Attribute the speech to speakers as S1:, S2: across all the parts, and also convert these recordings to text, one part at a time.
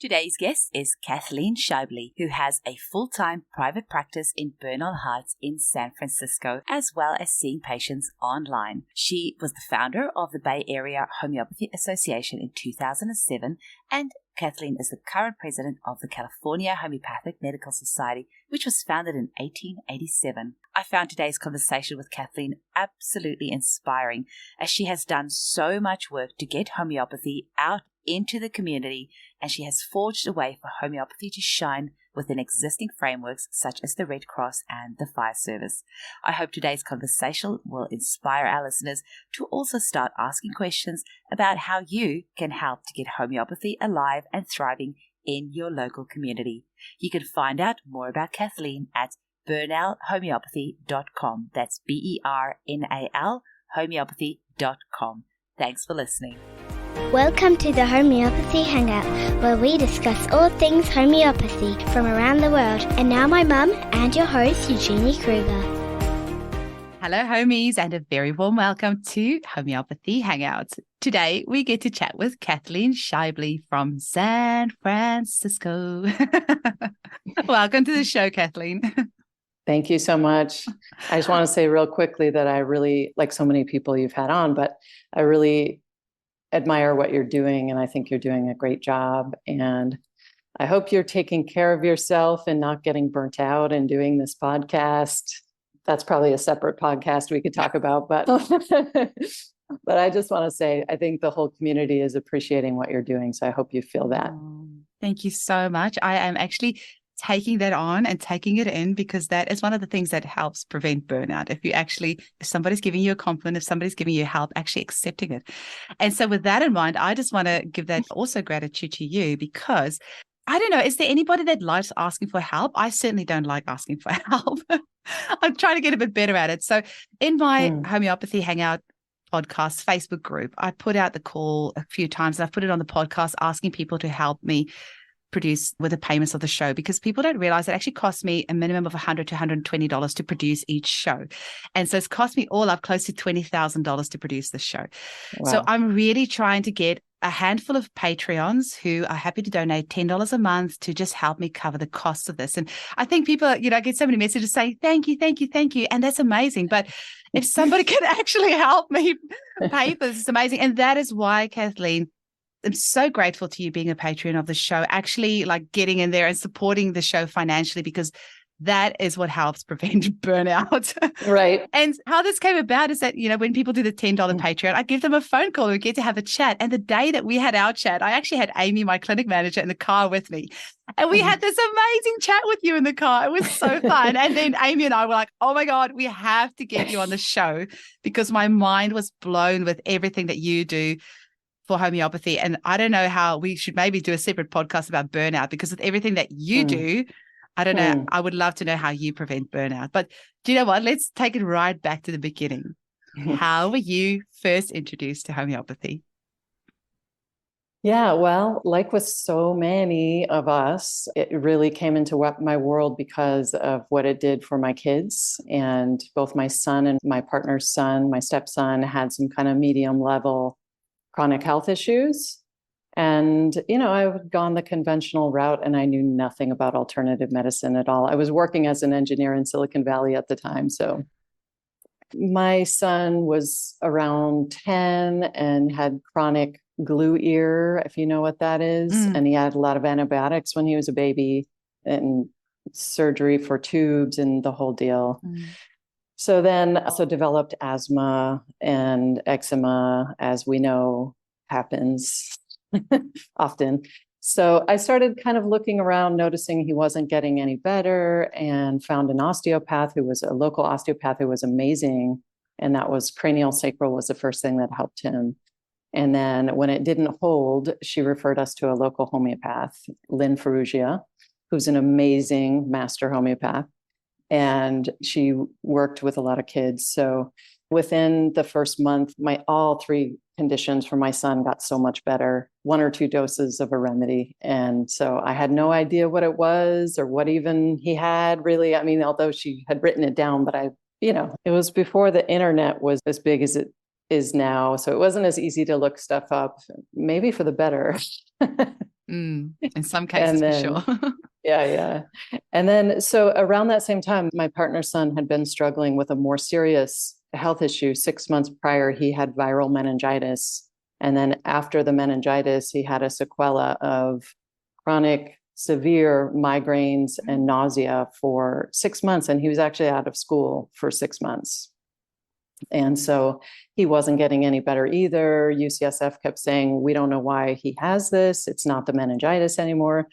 S1: Today's guest is Kathleen Scheible, who has a full-time private practice in Bernal Heights in San Francisco, as well as seeing patients online. She was the founder of the Bay Area Homeopathy Association in 2007, and Kathleen is the current president of the California Homeopathic Medical Society, which was founded in 1887. I found today's conversation with Kathleen absolutely inspiring, as she has done so much work to get homeopathy out into the community, and she has forged a way for homeopathy to shine within existing frameworks such as the Red Cross and the Fire Service. I hope today's conversation will inspire our listeners to also start asking questions about how you can help to get homeopathy alive and thriving in your local community. You can find out more about Kathleen at bernalhomeopathy.com. That's BERNAL homeopathy.com. Thanks for listening.
S2: Welcome to the Homeopathy Hangout, where we discuss all things homeopathy from around the world. And now my mum and your host, Eugenie Kruger.
S1: Hello, homies, and a very warm welcome to Homeopathy Hangout. Today, we get to chat with Kathleen Scheible from San Francisco. Welcome to the show, Kathleen.
S3: Thank you so much. I just want to say real quickly that I really, like so many people you've had on, but I really admire what you're doing, and I think you're doing a great job. And I hope you're taking care of yourself and not getting burnt out and doing this podcast. That's probably a separate podcast we could talk about, but but I just want to say, I think the whole community is appreciating what you're doing. So I hope you feel that.
S1: Thank you so much. I am actually taking that on and taking it in, because that is one of the things that helps prevent burnout. If somebody's giving you a compliment, if somebody's giving you help, actually accepting it. And so with that in mind, I just want to give that also gratitude to you, because I don't know, is there anybody that likes asking for help? I certainly don't like asking for help. I'm trying to get a bit better at it. So in my Homeopathy Hangout podcast Facebook group, I put out the call a few times, and I've put it on the podcast asking people to help me produce with the payments of the show, because people don't realize it actually costs me a minimum of $100 to $120 to produce each show. And so it's cost me all up close to $20,000 to produce the show. Wow. So I'm really trying to get a handful of Patreons who are happy to donate $10 a month to just help me cover the cost of this. And I think people, I get so many messages saying, thank you. And that's amazing. But if somebody can actually help me pay for this, it's amazing. And that is why, Kathleen, I'm so grateful to you being a Patreon of the show, actually like getting in there and supporting the show financially, because that is what helps prevent burnout.
S3: Right.
S1: And how this came about is that, when people do the $10 Patreon, I give them a phone call and we get to have a chat. And the day that we had our chat, I actually had Amy, my clinic manager, in the car with me. And we had this amazing chat with you in the car. It was so fun. And then Amy and I were like, oh my God, we have to get you on the show, because my mind was blown with everything that you do for homeopathy. And I don't know how we should maybe do a separate podcast about burnout, because with everything that you do, I don't know, I would love to know how you prevent burnout. But do you know what? Let's take it right back to the beginning. How were you first introduced to homeopathy?
S3: Yeah, well, like with so many of us, it really came into my world because of what it did for my kids. And both my son and my partner's son, my stepson, had some kind of medium level chronic health issues. And, I had gone the conventional route, and I knew nothing about alternative medicine at all. I was working as an engineer in Silicon Valley at the time. So my son was around 10 and had chronic glue ear, if you know what that is. And he had a lot of antibiotics when he was a baby, and surgery for tubes and the whole deal. So then also developed asthma and eczema, as we know happens often. So I started kind of looking around, noticing he wasn't getting any better, and found an osteopath who was a local osteopath who was amazing. And that was cranial sacral was the first thing that helped him. And then when it didn't hold, she referred us to a local homeopath, Lynn Ferrugia, who's an amazing master homeopath. And she worked with a lot of kids. So within the first month, all three conditions for my son got so much better, 1 or 2 doses of a remedy. And so I had no idea what it was or what even he had really. I mean, although she had written it down, but it was before the internet was as big as it is now. So it wasn't as easy to look stuff up, maybe for the better.
S1: In some
S3: And
S1: cases, for
S3: then,
S1: sure.
S3: yeah. And then, so around that same time, my partner's son had been struggling with a more serious health issue. 6 months prior, he had viral meningitis. And then after the meningitis, he had a sequela of chronic severe migraines and nausea for 6 months. And he was actually out of school for 6 months. And so he wasn't getting any better either. UCSF kept saying, we don't know why he has this. It's not the meningitis anymore.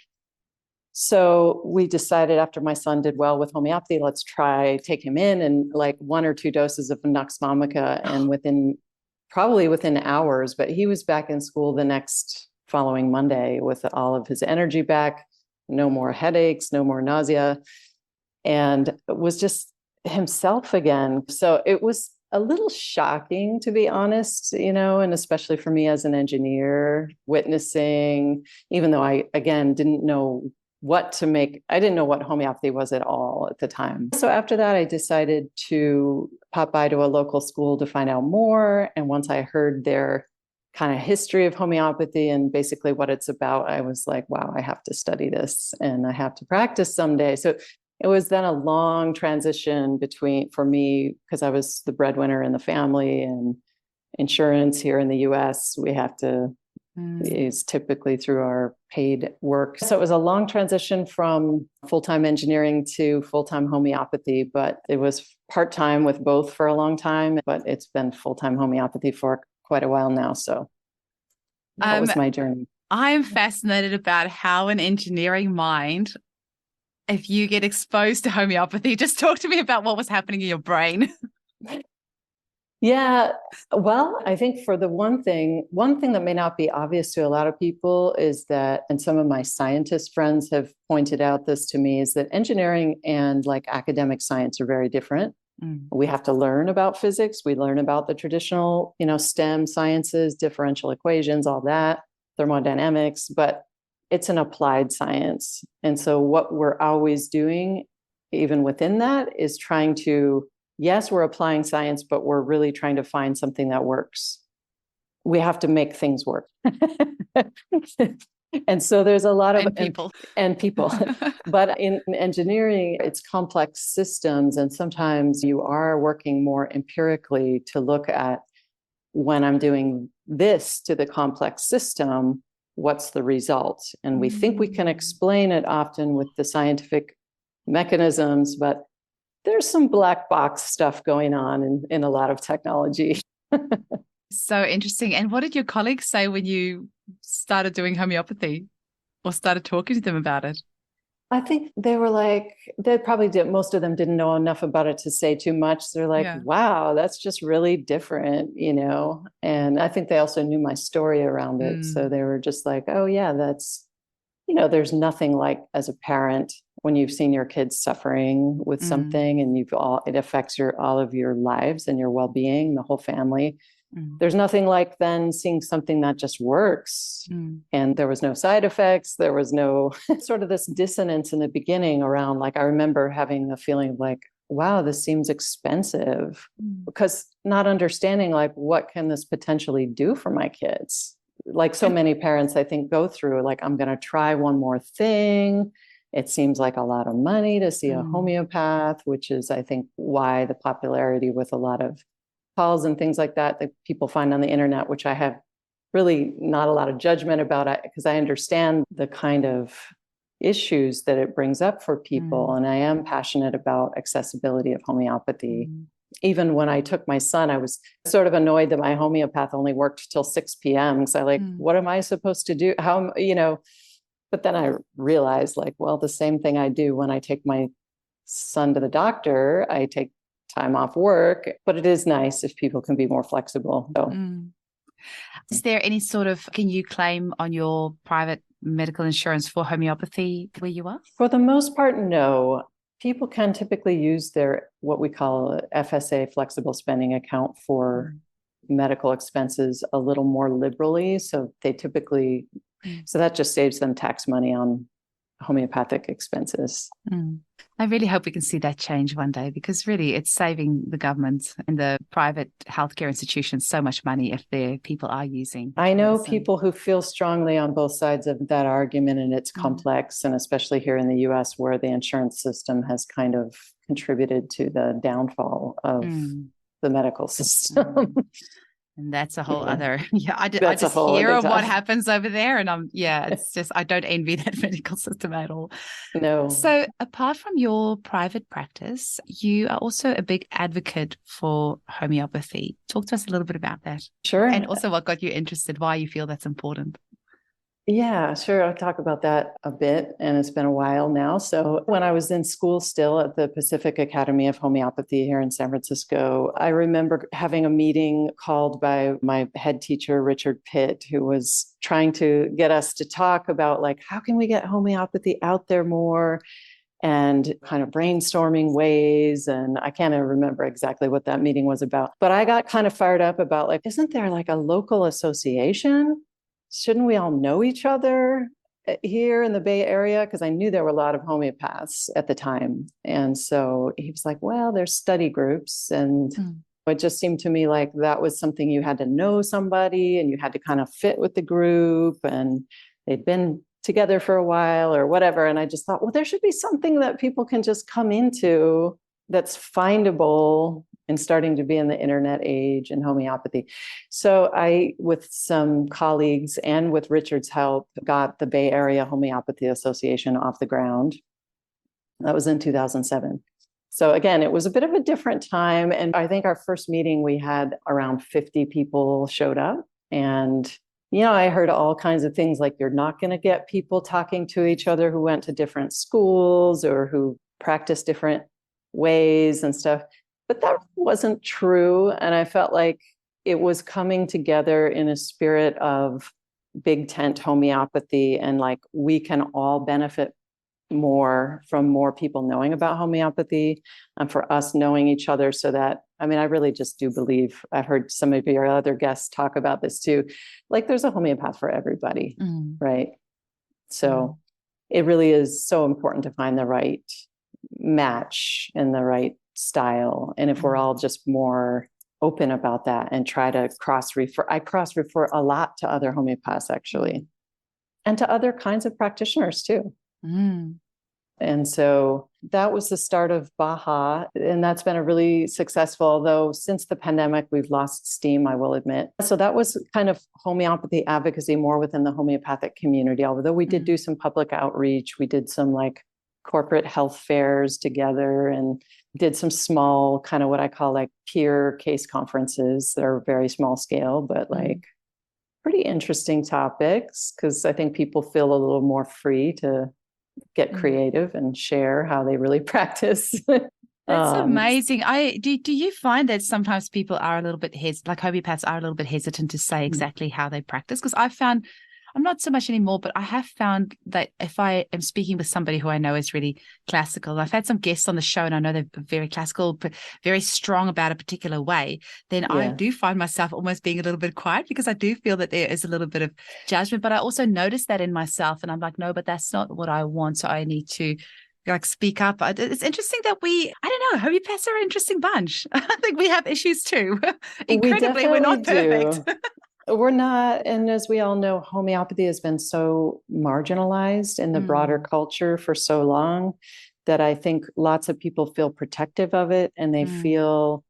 S3: So we decided after my son did well with homeopathy, let's take him in, and like 1 or 2 doses of Nux vomica. And probably within hours, but he was back in school the next following Monday with all of his energy back, no more headaches, no more nausea, and was just himself again. So it was a little shocking, to be honest, and especially for me as an engineer, witnessing, even though I, again, didn't know I didn't know what homeopathy was at all at the time. So after that, I decided to pop by to a local school to find out more. And once I heard their kind of history of homeopathy and basically what it's about, I was like, wow, I have to study this and I have to practice someday. So it was then a long transition for me, because I was the breadwinner in the family, and insurance here in the US, we have to is typically through our paid work. So it was a long transition from full-time engineering to full-time homeopathy, but it was part-time with both for a long time, but it's been full-time homeopathy for quite a while now. So that was my journey.
S1: I'm fascinated about how an engineering mind, if you get exposed to homeopathy, just talk to me about what was happening in your brain.
S3: Yeah, well, I think for the one thing that may not be obvious to a lot of people is that, and some of my scientist friends have pointed out this to me, is that engineering and like academic science are very different. We have to learn about physics. We learn about the traditional, STEM sciences, differential equations, all that, thermodynamics, but it's an applied science. And so what we're always doing, even within that, is trying to, yes, we're applying science, but we're really trying to find something that works. We have to make things work. And so there's a lot of
S1: people.
S3: But in engineering, it's complex systems. And sometimes you are working more empirically to look at, when I'm doing this to the complex system, what's the result? And we think we can explain it often with the scientific mechanisms, but there's some black box stuff going on in a lot of technology.
S1: So interesting. And what did your colleagues say when you started doing homeopathy or started talking to them about it?
S3: I think they were like, most of them didn't know enough about it to say too much. They're like, wow, that's just really different, And I think they also knew my story around it. So they were just like, oh yeah, that's, there's nothing like, as a parent, when you've seen your kids suffering with something and it affects all of your lives and your well-being, the whole family. There's nothing like then seeing something that just works. And there was no side effects. There was no sort of this dissonance in the beginning around, like, I remember having the feeling of like, wow, this seems expensive, because not understanding like, what can this potentially do for my kids? Like so many parents, I think, go through like, I'm going to try one more thing. It seems like a lot of money to see a homeopath, which is, I think, why the popularity with a lot of calls and things like that people find on the internet, which I have really not a lot of judgment about it, because I understand the kind of issues that it brings up for people. And I am passionate about accessibility of homeopathy. Even when I took my son, I was sort of annoyed that my homeopath only worked till 6 p.m. So what am I supposed to do? How, but then I realized like, well, the same thing I do when I take my son to the doctor, I take time off work, but it is nice if people can be more flexible. So.
S1: Is there any can you claim on your private medical insurance for homeopathy where you are?
S3: For the most part, no. People can typically use their, what we call FSA, flexible spending account, for medical expenses a little more liberally. So they typically, so that just saves them tax money on homeopathic expenses.
S1: I really hope we can see that change one day, because really it's saving the government and the private healthcare institutions so much money if their people are using.
S3: I know people who feel strongly on both sides of that argument, and it's complex, and especially here in the US where the insurance system has kind of contributed to the downfall of the medical system.
S1: And that's a whole other, I
S3: That's
S1: just hear of what happens over there, and it's just, I don't envy that medical system at all.
S3: No.
S1: So apart from your private practice, you are also a big advocate for homeopathy. Talk to us a little bit about that.
S3: Sure.
S1: And also what got you interested, why you feel that's important.
S3: Yeah, sure. I'll talk about that a bit, and it's been a while now. So when I was in school still at the Pacific Academy of Homeopathy here in San Francisco, I remember having a meeting called by my head teacher, Richard Pitt, who was trying to get us to talk about, like, how can we get homeopathy out there more, and kind of brainstorming ways. And I can't even remember exactly what that meeting was about, but I got kind of fired up about, like, isn't there like a local association? Shouldn't we all know each other here in the Bay Area? Because I knew there were a lot of homeopaths at the time. And so he was like, well, there's study groups. And it just seemed to me like that was something you had to know somebody, and you had to kind of fit with the group, and they'd been together for a while or whatever. And I just thought, well, there should be something that people can just come into that's findable, and starting to be in the internet age and homeopathy. So I, with some colleagues and with Richard's help, got the Bay Area Homeopathy Association off the ground. That was in 2007. So again, it was a bit of a different time. And I think our first meeting, we had around 50 people showed up. And, I heard all kinds of things, like you're not going to get people talking to each other who went to different schools or who practice different ways and stuff. But that wasn't true. And I felt like it was coming together in a spirit of big tent homeopathy, and like we can all benefit more from more people knowing about homeopathy, and for us knowing each other, so that, I really just do believe, I've heard some of your other guests talk about this too, like there's a homeopath for everybody, right? So it really is so important to find the right match and the right style. And if we're all just more open about that and try to I cross-refer a lot to other homeopaths, actually, and to other kinds of practitioners too. And so that was the start of Baja. And that's been a really successful, although since the pandemic, we've lost steam, I will admit. So that was kind of homeopathy advocacy more within the homeopathic community. Although we did do some public outreach, we did some like corporate health fairs together, and did some small kind of what I call like peer case conferences that are very small scale, but like pretty interesting topics, because I think people feel a little more free to get creative and share how they really practice.
S1: That's amazing. Do you find that sometimes people are a little bit like homeopaths are a little bit hesitant to say exactly how they practice? Because I've found, I'm not so much anymore, but I have found that if I am speaking with somebody who I know is really classical, I've had some guests on the show and I know they're very classical, but very strong about a particular way, then I do find myself almost being a little bit quiet, because I do feel that there is a little bit of judgment. But I also notice that in myself, and I'm like, no, but that's not what I want. So I need to like speak up. It's interesting that I don't know, homeopaths are an interesting bunch. I think we have issues too. Incredibly, we're not perfect.
S3: We're not. And as we all know, homeopathy has been so marginalized in the broader culture for so long that I think lots of people feel protective of it, and they feel,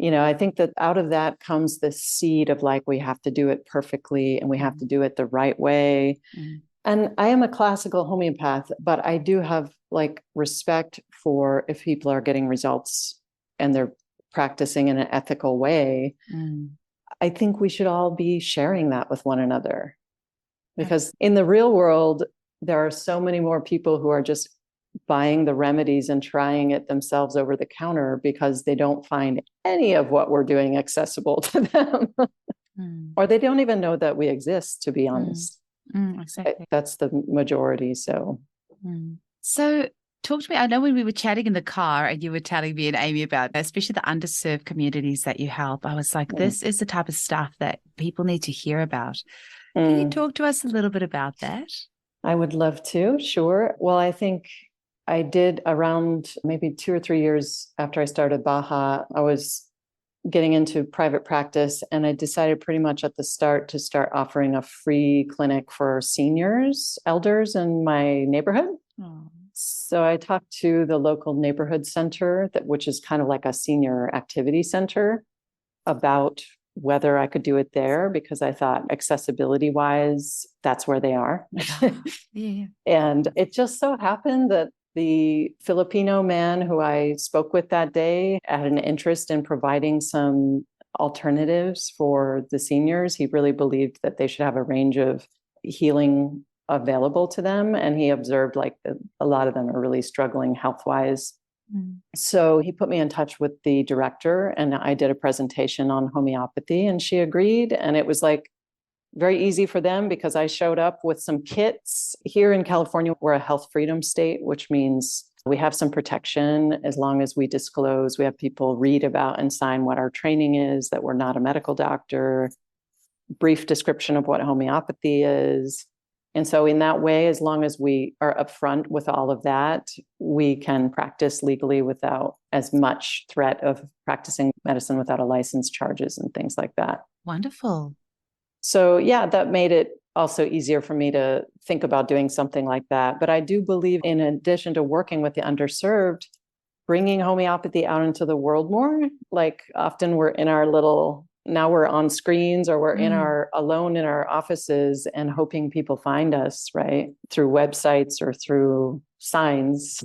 S3: I think that out of that comes this seed of like, we have to do it perfectly and we have to do it the right way. And I am a classical homeopath, but I do have like respect for if people are getting results and they're practicing in an ethical way. I think we should all be sharing that with one another, because in the real world, there are so many more people who are just buying the remedies and trying it themselves over the counter because they don't find any of what we're doing accessible to them, or they don't even know that we exist, to be honest.
S1: Exactly.
S3: That's the majority. So
S1: talk to me. I know when we were chatting in the car and you were telling me and Amy about, especially the underserved communities that you help, I was like, this is the type of stuff that people need to hear about. Can you talk to us a little bit about that?
S3: I would love to, sure. Well, I think I did around maybe 2 or 3 years after I started Baja, I was getting into private practice, and I decided pretty much at the start to start offering a free clinic for seniors, elders in my neighborhood.
S1: Oh.
S3: So I talked to the local neighborhood center, which is kind of like a senior activity center, about whether I could do it there because I thought accessibility wise, that's where they are.
S1: Yeah.
S3: And it just so happened that the Filipino man who I spoke with that day had an interest in providing some alternatives for the seniors. He really believed that they should have a range of healing available to them. And he observed like a lot of them are really struggling health wise. So he put me in touch with the director, and I did a presentation on homeopathy, and she agreed. And it was like very easy for them because I showed up with some kits. Here in California, we're a health freedom state, which means we have some protection as long as we disclose. We have people read about and sign what our training is, that we're not a medical doctor, brief description of what homeopathy is. And so in that way, as long as we are upfront with all of that, we can practice legally without as much threat of practicing medicine without a license charges and things like that.
S1: Wonderful.
S3: So yeah, that made it also easier for me to think about doing something like that. But I do believe, in addition to working with the underserved, bringing homeopathy out into the world more. Like often we're in our little, now we're on screens, or we're alone in our offices and hoping people find us, right? Through websites or through signs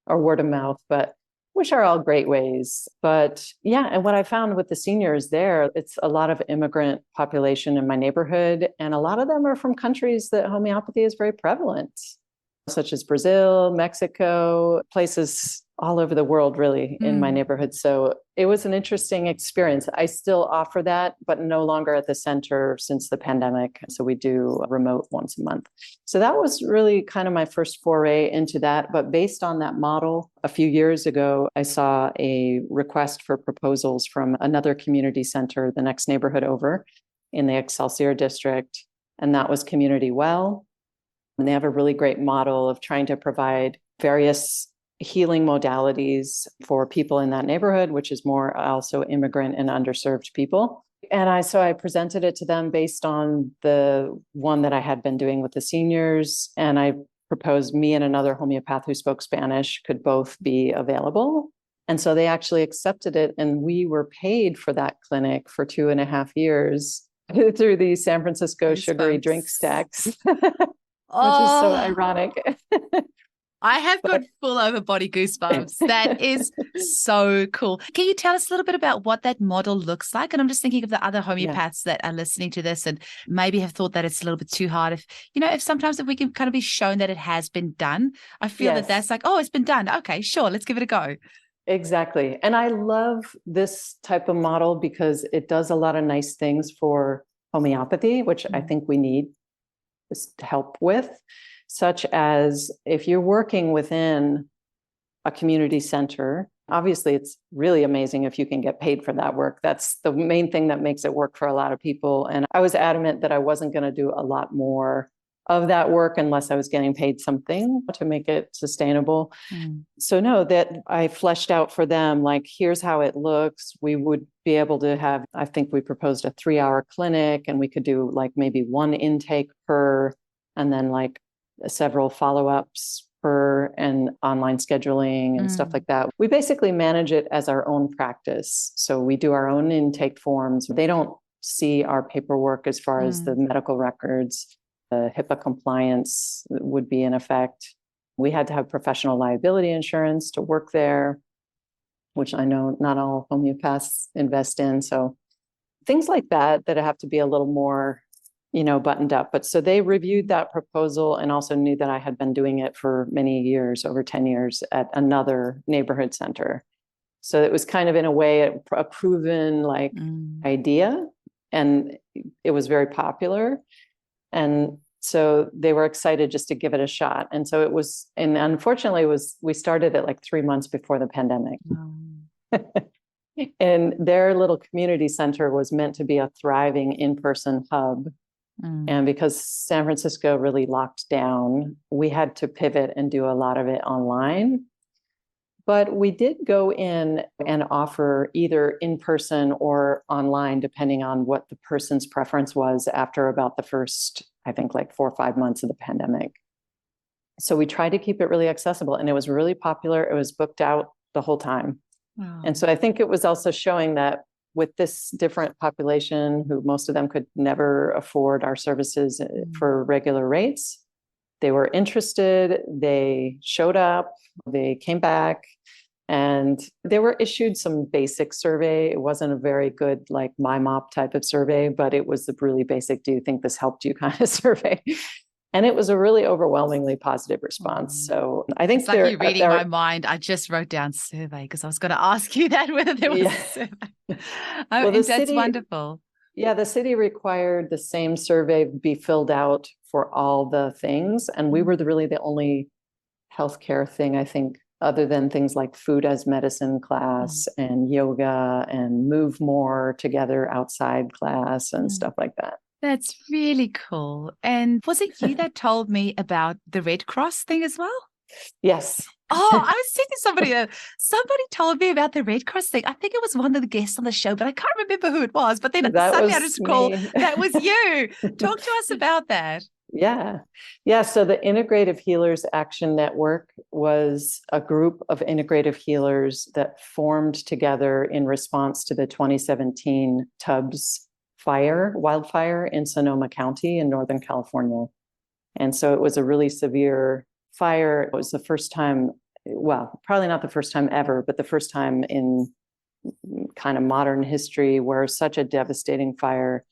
S3: or word of mouth, but which are all great ways. But yeah, and what I found with the seniors there, it's a lot of immigrant population in my neighborhood. And a lot of them are from countries that homeopathy is very prevalent, such as Brazil, Mexico, places all over the world, really, in my neighborhood. So it was an interesting experience. I still offer that, but no longer at the center since the pandemic. So we do remote once a month. So that was really kind of my first foray into that. But based on that model, a few years ago, I saw a request for proposals from another community center, the next neighborhood over in the Excelsior district. And that was Community Well. And they have a really great model of trying to provide various healing modalities for people in that neighborhood, which is more also immigrant and underserved people. And I presented it to them based on the one that I had been doing with the seniors. And I proposed me and another homeopath who spoke Spanish could both be available. And so they actually accepted it. And we were paid for that clinic for 2.5 years through the San Francisco sugary drink stacks, which is so ironic.
S1: I have got full over body goosebumps. That is so cool. Can you tell us a little bit about what that model looks like? And I'm just thinking of the other homeopaths that are listening to this and maybe have thought that it's a little bit too hard. If we can kind of be shown that it has been done, I feel that that's like, oh, it's been done. Okay, sure. Let's give it a go.
S3: Exactly. And I love this type of model because it does a lot of nice things for homeopathy, which I think we need this help with. Such as if you're working within a community center, obviously it's really amazing if you can get paid for that work. That's the main thing that makes it work for a lot of people. And I was adamant that I wasn't going to do a lot more of that work unless I was getting paid something to make it sustainable. So no, that I fleshed out for them, like, here's how it looks. We would be able to have, I think we proposed a 3-hour clinic, and we could do like maybe one intake per, and then like several follow-ups per, and online scheduling and stuff like that. We basically manage it as our own practice. So we do our own intake forms. They don't see our paperwork as far as the medical records. The HIPAA compliance would be in effect. We had to have professional liability insurance to work there, which I know not all homeopaths invest in. So things like that have to be a little more buttoned up. But so they reviewed that proposal and also knew that I had been doing it for many years, over 10 years at another neighborhood center. So it was kind of in a way a proven idea, and it was very popular. And so they were excited just to give it a shot. And so it was, and unfortunately we started it like 3 months before the pandemic. And their little community center was meant to be a thriving in-person hub And because San Francisco really locked down, we had to pivot and do a lot of it online. But we did go in and offer either in person or online, depending on what the person's preference was after about the first, I think, like 4 or 5 months of the pandemic. So we tried to keep it really accessible, and it was really popular. It was booked out the whole time.
S1: Wow.
S3: And so I think it was also showing that with this different population, who most of them could never afford our services for regular rates, they were interested, they showed up, they came back, and they were issued some basic survey. It wasn't a very good, like MyMop type of survey, but it was the really basic, do you think this helped you kind of survey. And it was a really overwhelmingly positive response. So I think
S1: it's like you're reading my mind. I just wrote down survey because I was going to ask you that, whether there was a survey.
S3: Well,
S1: that's wonderful.
S3: Yeah, the city required the same survey be filled out for all the things. And we were really the only healthcare thing, I think, other than things like food as medicine class and yoga and move more together outside class and stuff like that.
S1: That's really cool. And was it you that told me about the Red Cross thing as well?
S3: Yes.
S1: Oh, I was saying to somebody told me about the Red Cross thing. I think it was one of the guests on the show, but I can't remember who it was. But then suddenly I just recall that was you. Talk to us about that.
S3: Yeah. So the Integrative Healers Action Network was a group of integrative healers that formed together in response to the 2017 Tubbs wildfire in Sonoma County in Northern California. And so it was a really severe fire. It was the first time, well, probably not the first time ever, but the first time in kind of modern history where such a devastating fire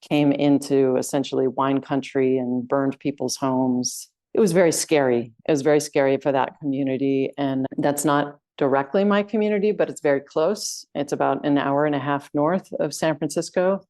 S3: came into essentially wine country and burned people's homes. It was very scary. It was very scary for that community. And that's not directly my community, but it's very close. It's about an hour and a half north of San Francisco.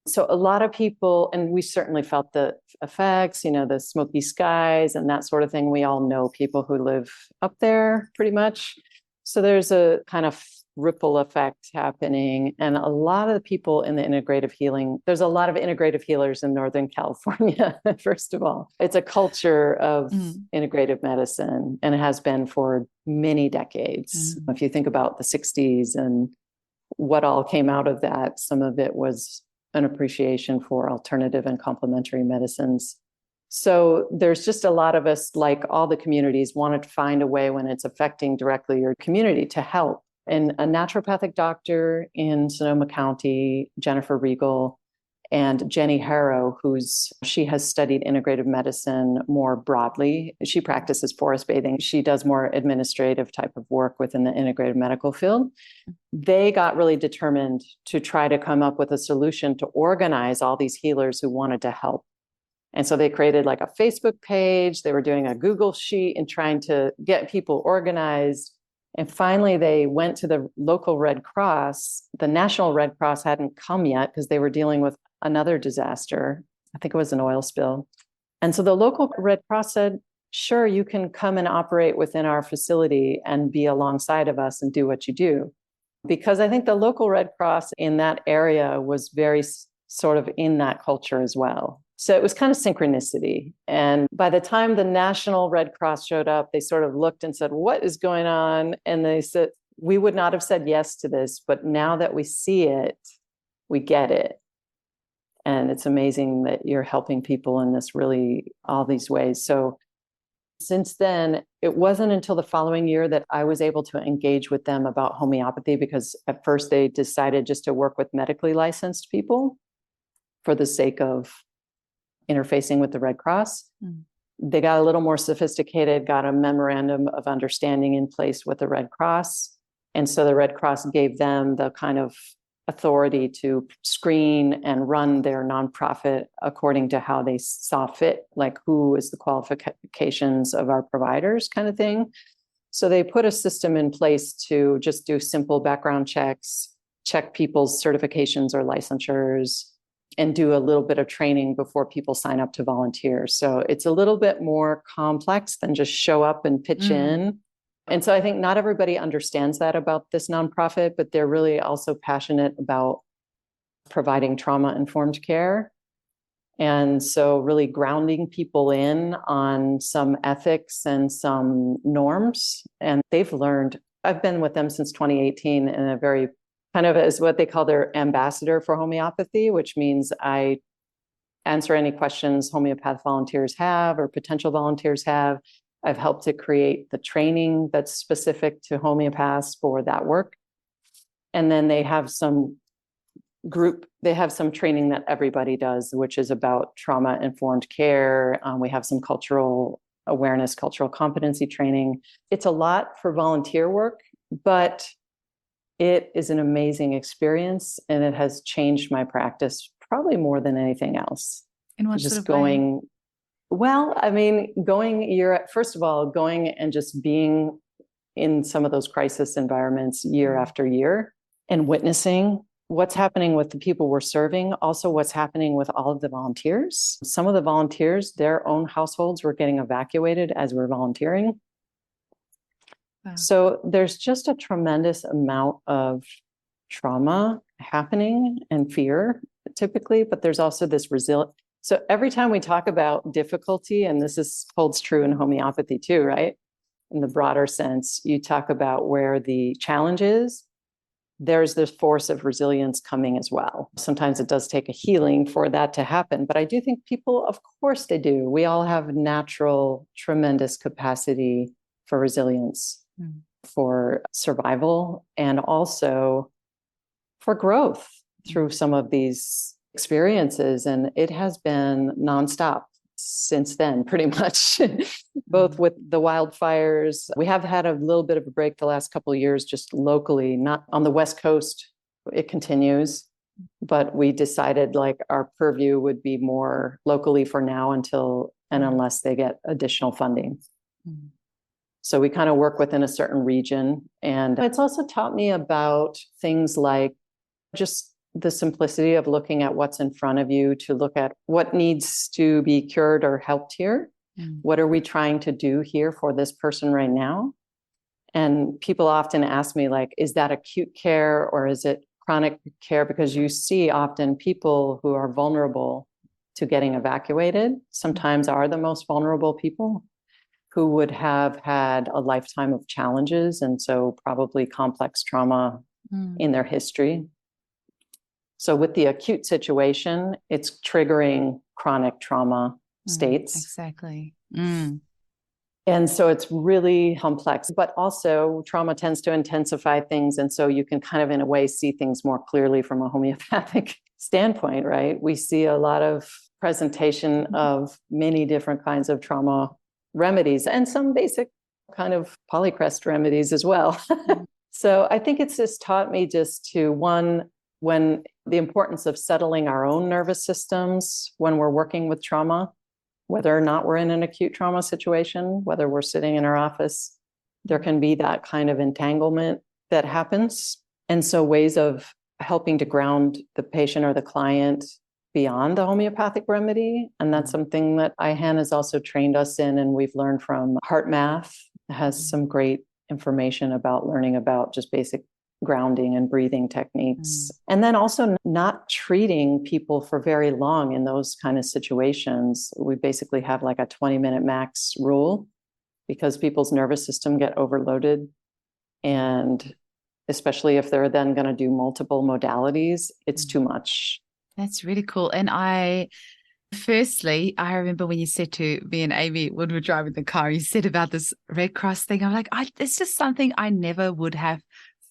S3: So a lot of people, and we certainly felt the effects, the smoky skies and that sort of thing. We all know people who live up there pretty much. So there's a kind of ripple effect happening. And a lot of the people in the integrative healing, there's a lot of integrative healers in Northern California, first of all. It's a culture of integrative medicine, and it has been for many decades. If you think about the 60s and what all came out of that, some of it was an appreciation for alternative and complementary medicines. So there's just a lot of us, like all the communities, wanted to find a way when it's affecting directly your community to help. And a naturopathic doctor in Sonoma County, Jennifer Regal, and Jenny Harrow, she has studied integrative medicine more broadly. She practices forest bathing. She does more administrative type of work within the integrative medical field. They got really determined to try to come up with a solution to organize all these healers who wanted to help. And so they created like a Facebook page. They were doing a Google sheet and trying to get people organized. And finally, they went to the local Red Cross. The National Red Cross hadn't come yet because they were dealing with another disaster. I think it was an oil spill. And so the local Red Cross said, sure, you can come and operate within our facility and be alongside of us and do what you do. Because I think the local Red Cross in that area was very sort of in that culture as well. So it was kind of synchronicity. And by the time the National Red Cross showed up, they sort of looked and said, what is going on? And they said, we would not have said yes to this, but now that we see it, we get it. And it's amazing that you're helping people in this really, all these ways. So since then, it wasn't until the following year that I was able to engage with them about homeopathy, because at first they decided just to work with medically licensed people for the sake of interfacing with the Red Cross. They got a little more sophisticated, got a memorandum of understanding in place with the Red Cross. And so the Red Cross gave them the kind of authority to screen and run their nonprofit according to how they saw fit, like who is the qualifications of our providers kind of thing. So they put a system in place to just do simple background checks, check people's certifications or licensures, and do a little bit of training before people sign up to volunteer. So it's a little bit more complex than just show up and pitch in. And so I think not everybody understands that about this nonprofit, but they're really also passionate about providing trauma-informed care. And so really grounding people in on some ethics and some norms. And they've learned, I've been with them since 2018 in a very kind of as what they call their ambassador for homeopathy, which means I answer any questions homeopath volunteers have or potential volunteers have. I've helped to create the training that's specific to homeopaths for that work. And then they have some training that everybody does, which is about trauma-informed care. We have some cultural awareness, cultural competency training. It's a lot for volunteer work, but it is an amazing experience, and it has changed my practice probably more than anything else.
S1: In what
S3: Just
S1: sort of
S3: going, well, I mean, first of all, going and just being in some of those crisis environments year after year and witnessing what's happening with the people we're serving, also what's happening with all of the volunteers. Some of the volunteers, their own households were getting evacuated as we're volunteering. Wow. So there's just a tremendous amount of trauma happening and fear typically, but there's also this resilience. So every time we talk about difficulty, and holds true in homeopathy too, right? In the broader sense, you talk about where the challenge is, there's this force of resilience coming as well. Sometimes it does take a healing for that to happen, but I do think people, of course they do. We all have natural, tremendous capacity for resilience, for survival, and also for growth through some of these experiences. And it has been nonstop since then, pretty much, both with the wildfires. We have had a little bit of a break the last couple of years, just locally, not on the West Coast. It continues, but we decided like our purview would be more locally for now unless they get additional funding. Mm-hmm. So we kind of work within a certain region. And it's also taught me about things like just the simplicity of looking at what's in front of you, to look at what needs to be cured or helped here. What are we trying to do here for this person right now? And people often ask me, like, is that acute care or is it chronic care? Because you see often people who are vulnerable to getting evacuated sometimes are the most vulnerable people, who would have had a lifetime of challenges, and so probably complex trauma in their history. So with the acute situation, it's triggering chronic trauma states.
S1: Exactly.
S3: And so it's really complex, but also trauma tends to intensify things. And so you can kind of, in a way, see things more clearly from a homeopathic standpoint, right? We see a lot of presentation of many different kinds of trauma remedies and some basic kind of polycrest remedies as well. So I think it's just taught me just to, when the importance of settling our own nervous systems when we're working with trauma, whether or not we're in an acute trauma situation, whether we're sitting in our office, there can be that kind of entanglement that happens. And so ways of helping to ground the patient or the client beyond the homeopathic remedy. And that's something that IHAN has also trained us in. And we've learned from Heart Math, has some great information about learning about just basic grounding and breathing techniques. And then also not treating people for very long in those kind of situations. We basically have like a 20-minute max rule, because people's nervous system get overloaded. And especially if they're then going to do multiple modalities, it's too much.
S1: That's really cool. And firstly, I remember when you said to me and Amy, when we were driving the car, you said about this Red Cross thing. I'm like, it's just something I never would have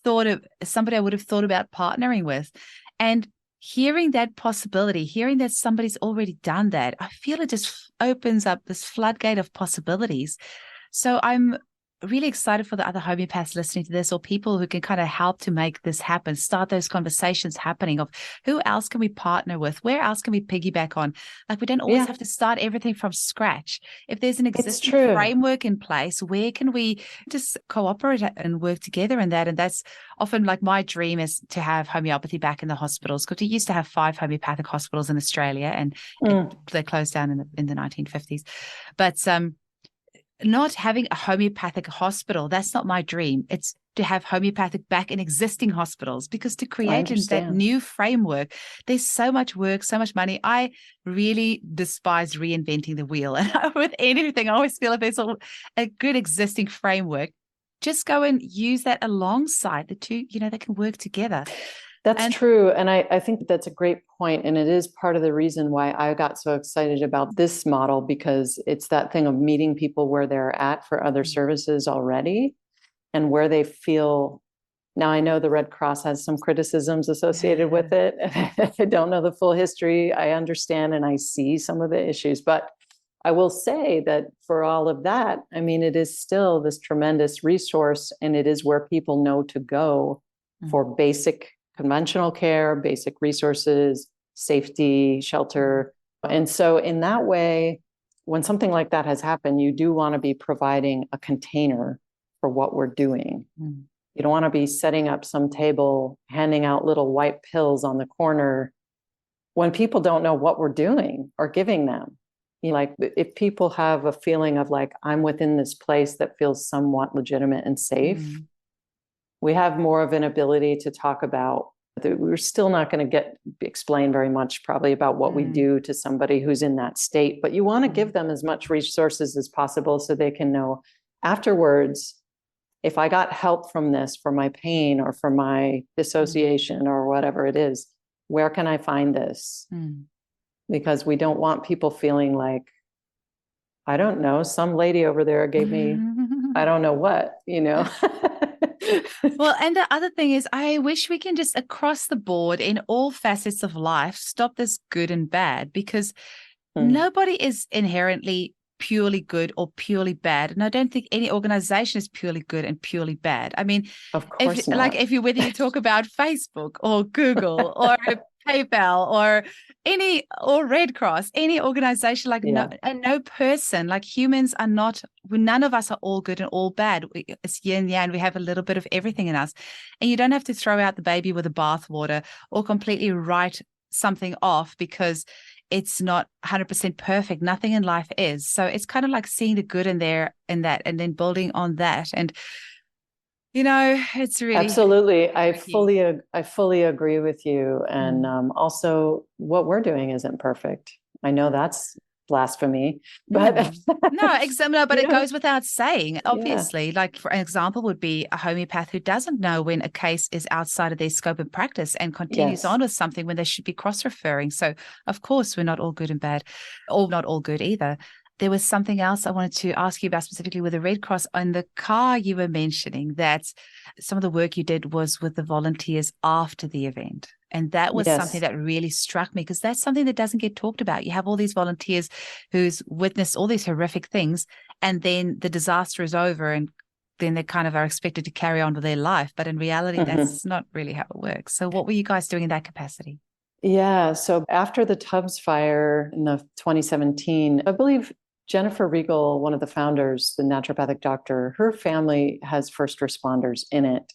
S1: thought of, somebody I would have thought about partnering with. And hearing that possibility, hearing that somebody's already done that, I feel it just opens up this floodgate of possibilities. So I'm really excited for the other homeopaths listening to this, or people who can kind of help to make this happen, start those conversations happening of who else can we partner with? Where else can we piggyback on? Like, we don't always have to start everything from scratch. If there's an existing framework in place, where can we just cooperate and work together in that? And that's often like my dream, is to have homeopathy back in the hospitals, because we used to have 5 homeopathic hospitals in Australia, and they closed down in the 1950s. But not having a homeopathic hospital. That's not my dream. It's to have homeopathic back in existing hospitals, because to create that new framework, there's so much work, so much money. I really despise reinventing the wheel. And with anything, I always feel if there's a good existing framework, just go and use that alongside the two, they can work together.
S3: That's true. And I think that's a great point. And it is part of the reason why I got so excited about this model, because it's that thing of meeting people where they're at for other services already and where they feel. Now, I know the Red Cross has some criticisms associated with it. I don't know the full history. I understand and I see some of the issues, but I will say that for all of that, I mean, it is still this tremendous resource, and it is where people know to go for basic conventional care, basic resources, safety, shelter. And so in that way, when something like that has happened, you do want to be providing a container for what we're doing. You don't want to be setting up some table, handing out little white pills on the corner when people don't know what we're doing or giving them. Like, if people have a feeling of like, I'm within this place that feels somewhat legitimate and safe, we have more of an ability to talk about. We're still not going to explain very much probably about what we do to somebody who's in that state, but you want to give them as much resources as possible so they can know afterwards, if I got help from this for my pain or for my dissociation or whatever it is, where can I find this? Because we don't want people feeling like, I don't know, some lady over there gave me, I don't know what,
S1: Well, and the other thing is, I wish we can just across the board in all facets of life, stop this good and bad, because nobody is inherently purely good or purely bad. And I don't think any organization is purely good and purely bad. I mean,
S3: of course not.
S1: Like whether you talk about Facebook or Google or PayPal or Red Cross, any organization, like no person, like humans are not, none of us are all good and all bad. It's yin yang. We have a little bit of everything in us, and you don't have to throw out the baby with the bathwater or completely write something off because it's not 100% perfect. Nothing in life is. So it's kind of like seeing the good in there and that, and then building on that. And it's really
S3: absolutely. I fully agree with you. And also, what we're doing isn't perfect. I know that's blasphemy, but
S1: but it goes without saying. Obviously, like for an example would be a homeopath who doesn't know when a case is outside of their scope of practice and continues on with something when they should be cross-referring. So, of course, we're not all good and bad, or not all good either. There was something else I wanted to ask you about specifically with the Red Cross. On the car, you were mentioning that some of the work you did was with the volunteers after the event. And that was something that really struck me, because that's something that doesn't get talked about. You have all these volunteers who's witnessed all these horrific things, and then the disaster is over, and then they kind of are expected to carry on with their life. But in reality, that's not really how it works. So what were you guys doing in that capacity?
S3: Yeah. So after the Tubbs fire in the 2017, I believe Jennifer Regal, one of the founders, the naturopathic doctor, her family has first responders in it.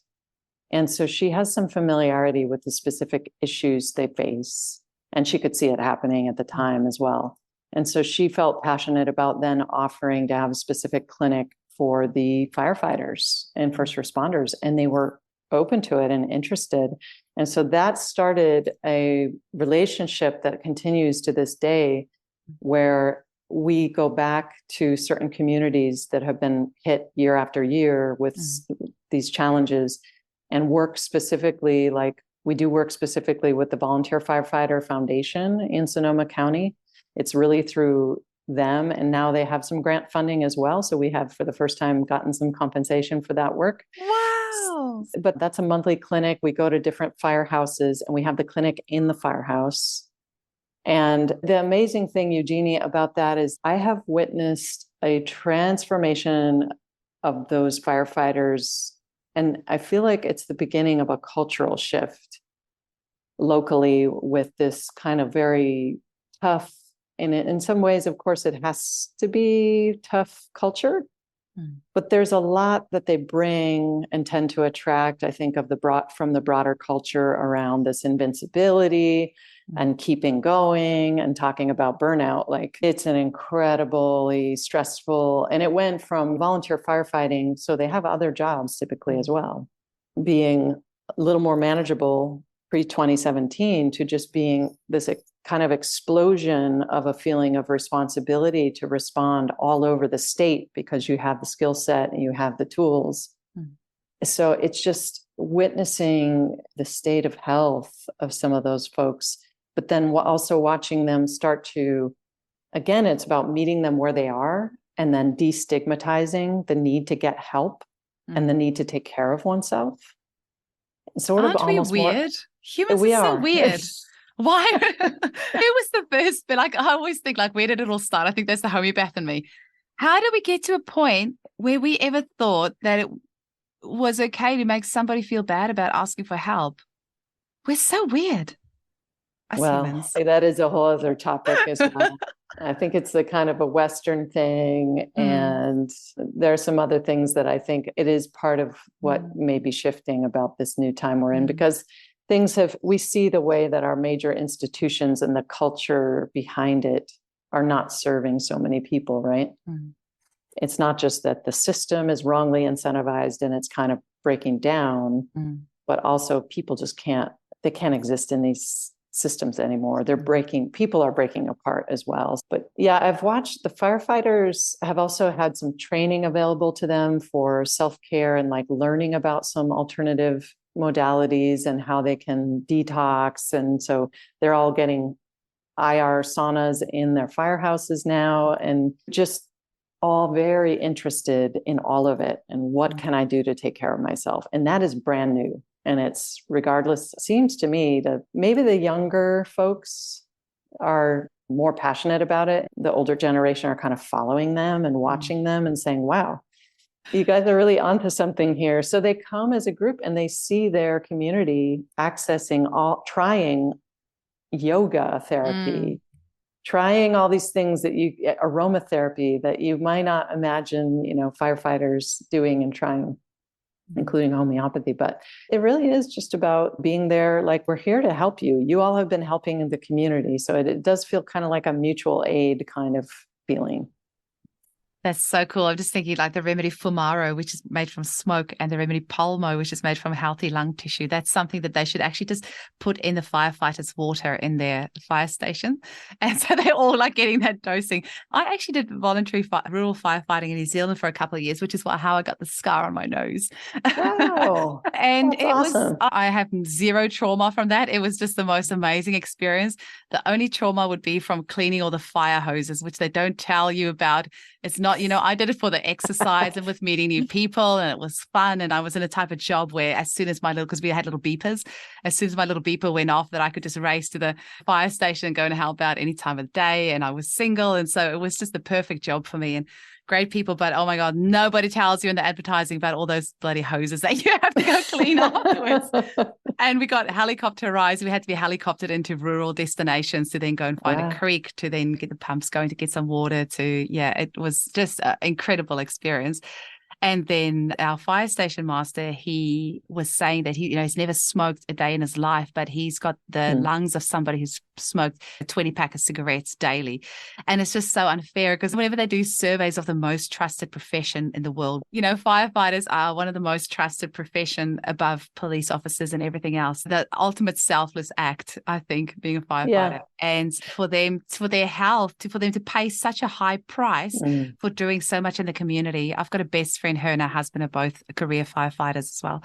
S3: And so she has some familiarity with the specific issues they face. And she could see it happening at the time as well. And so she felt passionate about then offering to have a specific clinic for the firefighters and first responders. And they were open to it and interested. And so that started a relationship that continues to this day, where we go back to certain communities that have been hit year after year with these challenges, and work specifically, like we do work specifically with the Volunteer Firefighter Foundation in Sonoma County. It's really through them, and now they have some grant funding as well. So we have, for the first time, gotten some compensation for that work.
S1: Wow.
S3: But that's a monthly clinic. We go to different firehouses, and we have the clinic in the firehouse. And the amazing thing, Eugenie, about that is I have witnessed a transformation of those firefighters. And I feel like it's the beginning of a cultural shift locally with this kind of very tough, and in some ways, of course, it has to be tough culture, but there's a lot that they bring and tend to attract, I think, from the broader culture around this invincibility, and keeping going and talking about burnout. Like, it's an incredibly stressful, and it went from volunteer firefighting, so they have other jobs typically as well, being a little more manageable pre-2017 to just being this kind of explosion of a feeling of responsibility to respond all over the state because you have the skill set and you have the tools. So it's just witnessing the state of health of some of those folks, but then also watching them start to, again, it's about meeting them where they are and then destigmatizing the need to get help and the need to take care of oneself. Sort of
S1: Aren't we
S3: almost
S1: weird?
S3: more.
S1: Humans
S3: We
S1: are so
S3: are.
S1: weird. Why? Who was the first? But like, I always think, like, where did it all start? I think that's the homeopath in me. How did we get to a point where we ever thought that it was okay to make somebody feel bad about asking for help? We're so weird. Us
S3: Well,
S1: humans.
S3: that is a whole other topic as well. I think it's the kind of a Western thing. And there are some other things that I think it is part of what may be shifting about this new time we're in, because we see the way that our major institutions and the culture behind it are not serving so many people, right? It's not just that the system is wrongly incentivized and it's kind of breaking down, but also people just can't exist in these systems anymore. People are breaking apart as well. But yeah, I've watched the firefighters have also had some training available to them for self-care and like learning about some alternative modalities and how they can detox. And so they're all getting IR saunas in their firehouses now, and just all very interested in all of it. And what can I do to take care of myself? And that is brand new. And it's regardless, seems to me that maybe the younger folks are more passionate about it. The older generation are kind of following them and watching them and saying, wow, you guys are really onto something here. So they come as a group and they see their community trying yoga therapy, trying all these things aromatherapy that you might not imagine, firefighters doing and trying, including homeopathy. But it really is just about being there. Like, we're here to help you. You all have been helping in the community. So it does feel kind of like a mutual aid kind of feeling.
S1: That's so cool. I'm just thinking like the remedy Fumaro, which is made from smoke, and the remedy Palmo, which is made from healthy lung tissue. That's something that they should actually just put in the firefighters' water in their fire station. And so they're all like getting that dosing. I actually did voluntary rural firefighting in New Zealand for a couple of years, which is how I got the scar on my nose.
S3: Wow.
S1: And
S3: that's awesome.
S1: I have zero trauma from that. It was just the most amazing experience. The only trauma would be from cleaning all the fire hoses, which they don't tell you about. It's not, I did it for the exercise and with meeting new people, and it was fun. And I was in a type of job where because we had little beepers, as soon as my little beeper went off, that I could just race to the fire station and go and help out any time of the day. And I was single. And so it was just the perfect job for me. And great people, but oh my God, nobody tells you in the advertising about all those bloody hoses that you have to go clean afterwards. And we got helicopter rides. We had to be helicoptered into rural destinations to then go and find a creek, to then get the pumps going to get some water it was just an incredible experience. And then our fire station master, he was saying that he's never smoked a day in his life, but he's got the lungs of somebody who's smoked a 20-pack of cigarettes daily. And it's just so unfair, because whenever they do surveys of the most trusted profession in the world, firefighters are one of the most trusted profession above police officers and everything else. The ultimate selfless act, I think, being a firefighter. Yeah. And for their health, for them to pay such a high price for doing so much in the community. I've got a best friend. Her and her husband are both career firefighters as well.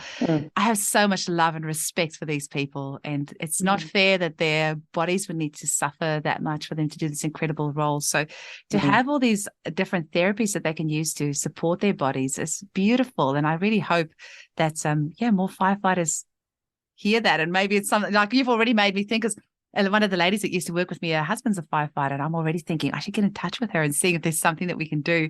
S1: I have so much love and respect for these people, and it's not fair that their bodies would need to suffer that much for them to do this incredible role. So to have all these different therapies that they can use to support their bodies is beautiful. And I really hope that more firefighters hear that. And maybe it's something like you've already made me think, and one of the ladies that used to work with me, her husband's a firefighter, and I'm already thinking I should get in touch with her and see if there's something that we can do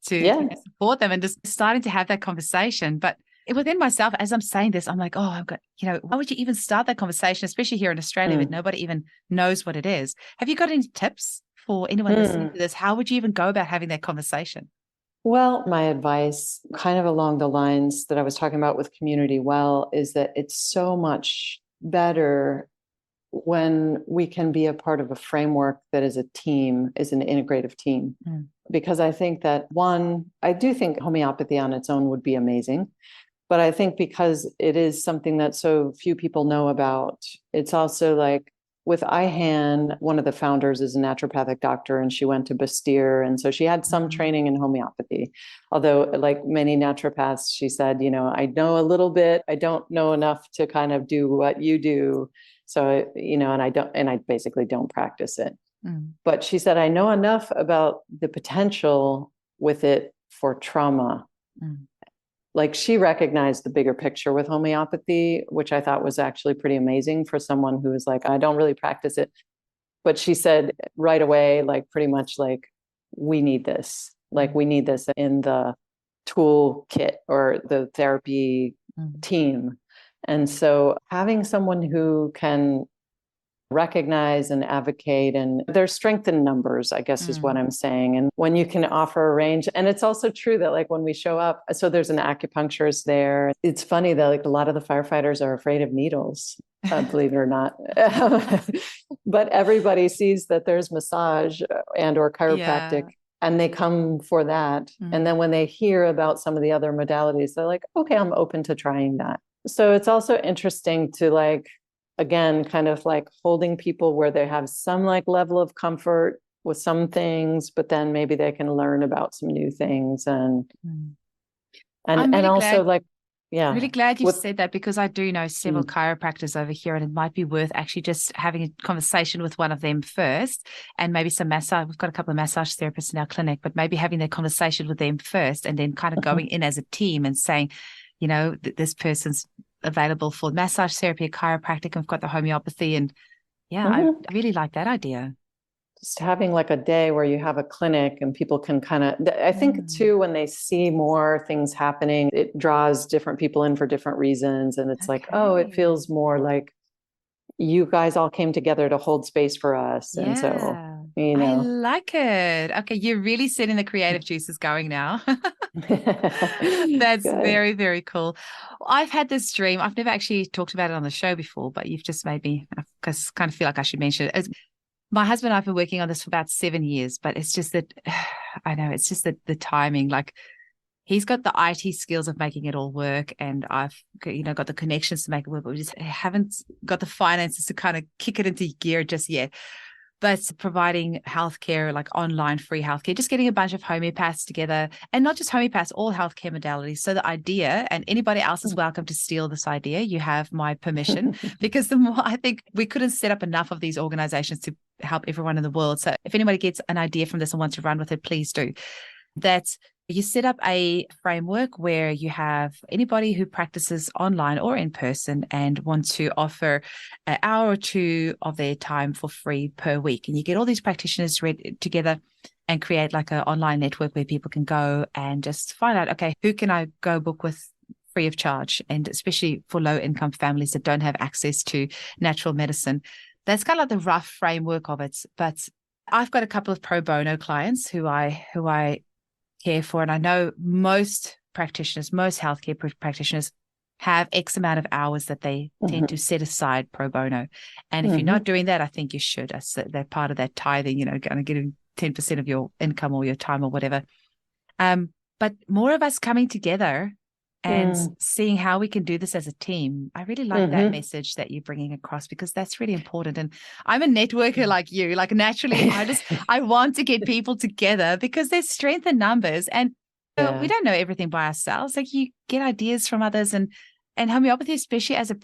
S1: to support them, and just starting to have that conversation. But within myself, as I'm saying this, I'm like, I've got, why would you even start that conversation, especially here in Australia, that nobody even knows what it is? Have you got any tips for anyone listening to this? How would you even go about having that conversation?
S3: Well, my advice, kind of along the lines that I was talking about with Community Well, is that it's so much better when we can be a part of a framework that is a team, is an integrative team. Because I think that I do think homeopathy on its own would be amazing. But I think because it is something that so few people know about, it's also like with Ihan, one of the founders is a naturopathic doctor, and she went to Bastyr. And so she had some training in homeopathy. Although, like many naturopaths, she said, I know a little bit, I don't know enough to kind of do what you do. So, and I basically don't practice it. But she said, I know enough about the potential with it for trauma. Like she recognized the bigger picture with homeopathy, which I thought was actually pretty amazing for someone who was like, I don't really practice it. But she said right away, like pretty much like, we need this. Like we need this in the toolkit or the therapy team. And so having someone who can recognize and advocate, and there's strength in numbers, I guess is what I'm saying. And when you can offer a range, and it's also true that like when we show up, so there's an acupuncturist there. It's funny that like a lot of the firefighters are afraid of needles, believe it or not. But everybody sees that there's massage and or chiropractic, and they come for that. And then when they hear about some of the other modalities, they're like, okay, I'm open to trying that. So it's also interesting to like, again, kind of like holding people where they have some like level of comfort with some things, but then maybe they can learn about some new things and really also glad, like,
S1: I'm really glad you said that, because I do know several chiropractors over here, and it might be worth actually just having a conversation with one of them first, and maybe some massage. We've got a couple of massage therapists in our clinic, but maybe having that conversation with them first, and then kind of going in as a team and saying, this person's available for massage therapy, chiropractic, and we've got the homeopathy. And I really like that idea.
S3: Just having like a day where you have a clinic and people can kind of, I think too, when they see more things happening, it draws different people in for different reasons. And it's like, oh, it feels more like you guys all came together to hold space for us. And so,
S1: I like it. Okay. You're really setting the creative juices going now. That's very, very cool. I've had this dream. I've never actually talked about it on the show before, but you've just made me kind of feel like I should mention it. My husband and I have been working on this for about 7 years, but it's just that I know it's just that the timing, like he's got the IT skills of making it all work, and I've got the connections to make it work, but we just haven't got the finances to kind of kick it into gear just yet. But providing healthcare, like online free healthcare, just getting a bunch of homeopaths together, and not just homeopaths, all healthcare modalities. So the idea, and anybody else is welcome to steal this idea. You have my permission, because the more I think we couldn't set up enough of these organizations to help everyone in the world. So if anybody gets an idea from this and wants to run with it, please do. That you set up a framework where you have anybody who practices online or in person and want to offer an hour or two of their time for free per week. And you get all these practitioners together and create like an online network where people can go and just find out, okay, who can I go book with free of charge? And especially for low income families that don't have access to natural medicine. That's kind of like the rough framework of it. But I've got a couple of pro bono clients who I care for. And I know most practitioners, most healthcare practitioners have X amount of hours that they tend to set aside pro bono. And if you're not doing that, I think you should. They're part of that tithing, kind of getting 10% of your income or your time or whatever. But more of us coming together and seeing how we can do this as a team. I really like that message that you're bringing across, because that's really important. And I'm a networker like you, like naturally, I want to get people together because there's strength in numbers, and we don't know everything by ourselves. Like you get ideas from others, and homeopathy, especially as a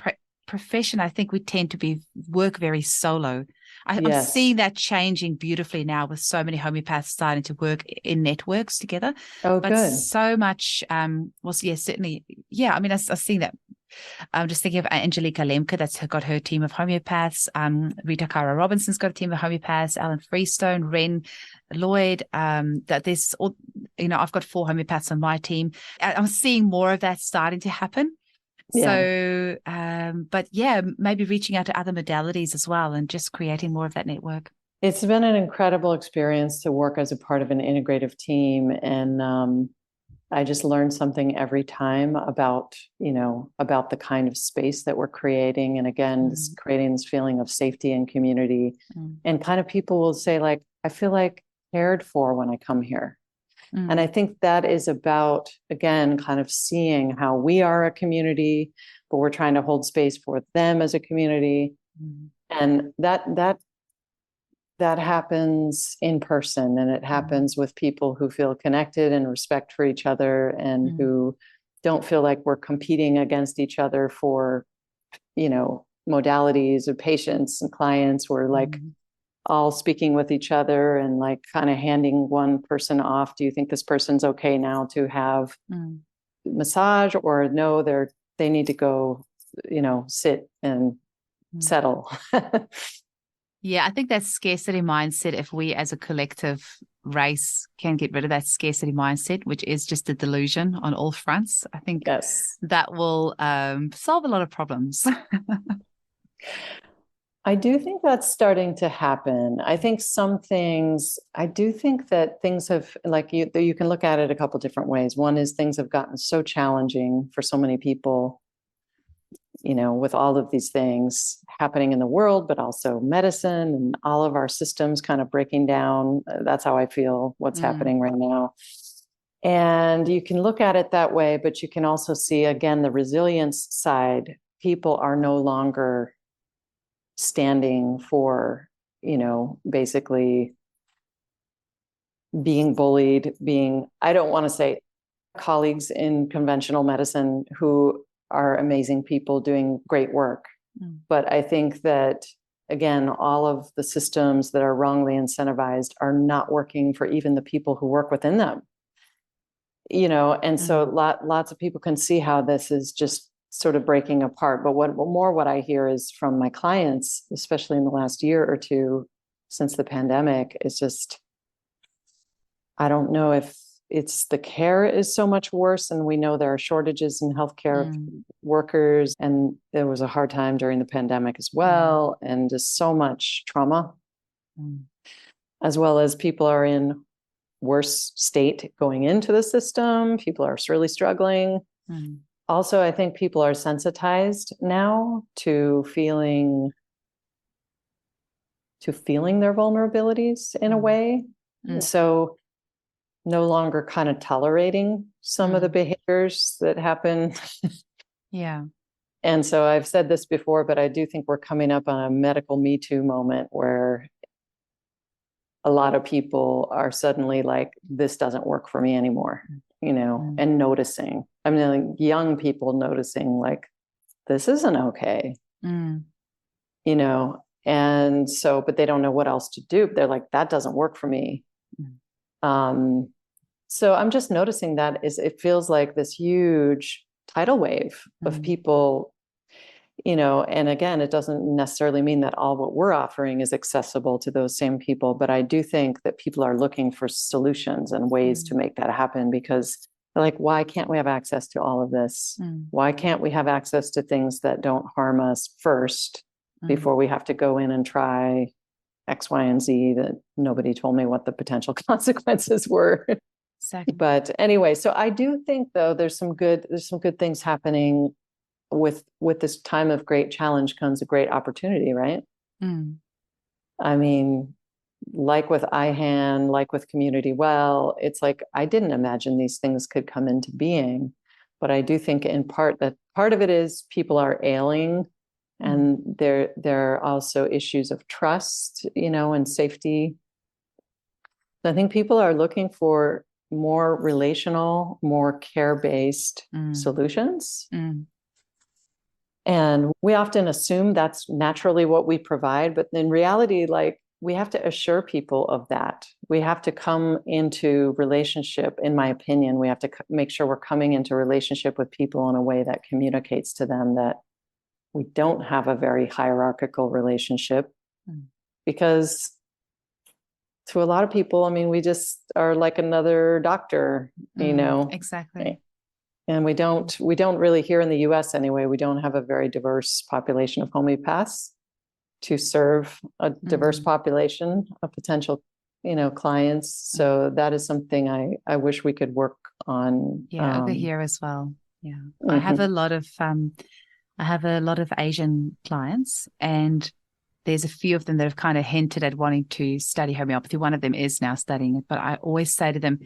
S1: profession, I think we tend to work very solo. I'm seeing that changing beautifully now with so many homeopaths starting to work in networks together.
S3: Oh,
S1: but
S3: good.
S1: So much, certainly. Yeah, I mean, I've seen that. I'm just thinking of Angelica Lemke, that's got her team of homeopaths. Rita Cara Robinson's got a team of homeopaths. Alan Freestone, Ren Lloyd. That there's all, I've got 4 homeopaths on my team. I'm seeing more of that starting to happen. So, but maybe reaching out to other modalities as well and just creating more of that network.
S3: It's been an incredible experience to work as a part of an integrative team. And I just learn something every time about, about the kind of space that we're creating. And again, this creating this feeling of safety and community. And kind of people will say, like, I feel like cared for when I come here. And I think that is about, again, kind of seeing how we are a community, but we're trying to hold space for them as a community. And that happens in person, and it happens with people who feel connected and respect for each other, and who don't feel like we're competing against each other for, modalities or patients and clients. We're like all speaking with each other and like kind of handing one person off. Do you think this person's okay now to have massage, or no, they need to go, sit and settle.
S1: Yeah, I think that scarcity mindset, if we as a collective race can get rid of that scarcity mindset, which is just a delusion on all fronts, I think that will solve a lot of problems.
S3: I do think that's starting to happen. I think I do think that things have, like, you can look at it a couple different ways. One is things have gotten so challenging for so many people, with all of these things happening in the world, but also medicine and all of our systems kind of breaking down. That's how I feel what's happening right now. And you can look at it that way, but you can also see, again, the resilience side. People are no longer standing for, basically being bullied, I don't want to say colleagues in conventional medicine who are amazing people doing great work. But I think that, again, all of the systems that are wrongly incentivized are not working for even the people who work within them. And so lots of people can see how this is just sort of breaking apart. But what I hear is from my clients, especially in the last year or two since the pandemic, is just, I don't know if it's the care is so much worse, and we know there are shortages in healthcare workers, and there was a hard time during the pandemic as well, and just so much trauma, as well as people are in worse state going into the system. People are really struggling. Also, I think people are sensitized now to feeling their vulnerabilities in a way. So no longer kind of tolerating some of the behaviors that happen.
S1: Yeah.
S3: And so I've said this before, but I do think we're coming up on a medical Me Too moment where a lot of people are suddenly like, this doesn't work for me anymore, and noticing. I mean, like young people noticing, like, this isn't okay, and so, but they don't know what else to do. They're like, that doesn't work for me. So I'm just noticing that it feels like this huge tidal wave of people, and again, it doesn't necessarily mean that all what we're offering is accessible to those same people, but I do think that people are looking for solutions and ways to make that happen, because they're like, why can't we have access to all of this? Why can't we have access to things that don't harm us first before we have to go in and try X, Y, and Z that nobody told me what the potential consequences were.
S1: Exactly.
S3: But anyway, so I do think, though, there's some good things happening. With this time of great challenge comes a great opportunity, right? I mean, like with IHAN, like with Community Well, it's like, I didn't imagine these things could come into being, but I do think in part that part of it is people are ailing, and there are also issues of trust, and safety. I think people are looking for more relational, more care-based solutions. And we often assume that's naturally what we provide, but in reality, like, we have to assure people of that. We have to come into relationship, in my opinion, we have to make sure we're coming into relationship with people in a way that communicates to them that we don't have a very hierarchical relationship, because to a lot of people, I mean, we just are like another doctor,
S1: Exactly.
S3: And we don't really, here in the US anyway, we don't have a very diverse population of homeopaths to serve a diverse population of potential clients. So that is something I wish we could work on.
S1: Yeah, over here as well. Yeah. I
S3: Mm-hmm.
S1: have a lot of Asian clients, and there's a few of them that have kind of hinted at wanting to study homeopathy. One of them is now studying it, but I always say to them,